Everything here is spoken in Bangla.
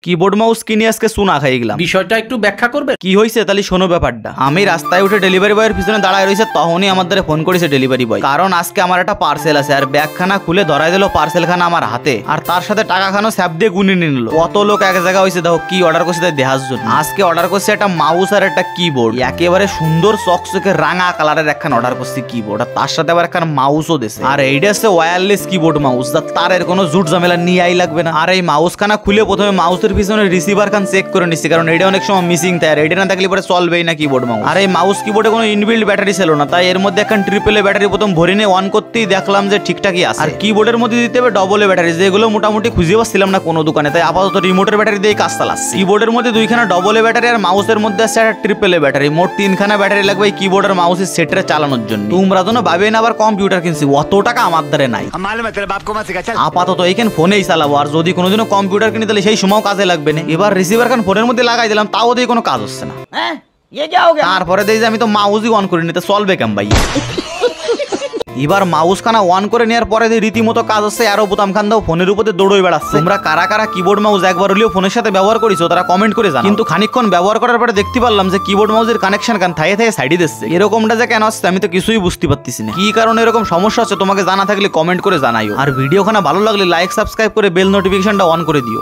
কিবোর্ড মাউস কিনে আজকে সুনা খাই গেলাম। বিষয়টা একটু ব্যাখ্যা করবে? কি হয়েছে তাহলে শোনো ব্যাপারটা। আমি রাস্তায় উঠে ডেলিভারি বয়ের পিছনে দাঁড়ায় রয়েছে, তখনই আমার দ্বারা ফোন করেছে ডেলিভারি বয়, কারণ আজকে আমার একটা পার্সেল আছে। আর ব্যাগখানা খুলে ধরাই দিল পার্সেল খানা আমার হাতে, আর তার সাথে টাকা খানো স্যাপ দিয়ে গুনে নিয়ে নিল। কত লোক এক জায়গা হয়েছে, দেখো কি অর্ডার করছে তাই দেখার জন্য। আজকে অর্ডার করছে একটা মাউস আর একটা কিবোর্ড, একেবারে সুন্দর চকচকে রাঙা কালারের একখান অর্ডার করছি কিবোর্ড, আর তার সাথে আবার একখান মাউসও দিছে। আর এইটা হচ্ছে ওয়্যারলেস কিবোর্ড মাউস, তার এর কোনো জুট ঝামেলা নিয়েই লাগবে না। আর এই মাউস খানা খুলে প্রথমে মাউসের পিছনে রিসিভার খান চেক করে নিচ্ছি, কারণ এটা অনেক সময় মিসিং থাকে, আর এটা না থাকলে পরে চলবেই না কিবোর্ড মাউস। আর এই মাউস কিবোর্ডে কোনো ইনবিল্ড ব্যাটারি ছিল না, তাই এর মধ্যে একখান ট্রিপল এ ব্যাটারি প্রথম ভরে নিয়ে অন করতেই দেখলাম যে ঠিকঠাকই আছে। আর কিবোর্ডের মধ্যে দিতে হবে ডবল এ ব্যাটারি, যেগুলো মোটামুটি খুঁজে পাচ্ছিলাম না কোনো দোকানে, তাই আপাতত রিমোটের ব্যাটারি দিয়ে কাজ চালাচ্ছি। কিবোর্ডের মধ্যে দুইখানা ডবল এ ব্যাটারি আর মাউসের মধ্যে আছে একটা ট্রিপল এ ব্যাটারি, মোট তিনখানা ব্যাটারি লাগবে এই কিবোর্ড আর মাউসের সেটটা চালানোর জন্য। তোমরা তো ভাবে না আবার কম্পিউটার কিনছি, অত টাকা আমার দ্বারে নাই। আপাতত এইখান ফোনেই চালাবো, আর যদি কোনোদিনও কম্পিউটার কিনি তাহলে সেই সময় কাজে লাগবে না। এবার রিসিভার খান ফোনের মধ্যে লাগাই দিলাম, তাও দিয়ে কোনো কাজ হচ্ছে না। তারপরে দেখি আমি তো মাউসই অন করে নিতে চলবে কেম ভাই। এবার মাউস খানা অন করে নেওয়ার পরে রীতিমতো কাজ হচ্ছে, আরো বোতাম খান দাও ফোনের উপরে দৌড়ই বেড়াচ্ছে। তোমরা কারা কারা কিবোর্ড মাউস একবার হলেও ফোনের সাথে ব্যবহার করেছো তারা কমেন্ট করে জানাও। কিন্তু খানিকক্ষণ ব্যবহার করার পরে দেখতে পারলাম যে কিবোর্ড মাউসের কানেকশন কান থাইয়ে থাইয়ে সাইডে দিচ্ছে। এরকমটা যে কেন আসছে আমি তো কিছুই বুঝতে পারতেছি না। কি কারণে এরকম সমস্যা হচ্ছে তোমাকে জানা থাকলে কমেন্ট করে জানাইও। আর ভিডিও খানা ভালো লাগলে লাইক সাবস্ক্রাইব করে বেল নোটিফিকেশনটা অন করে দিও।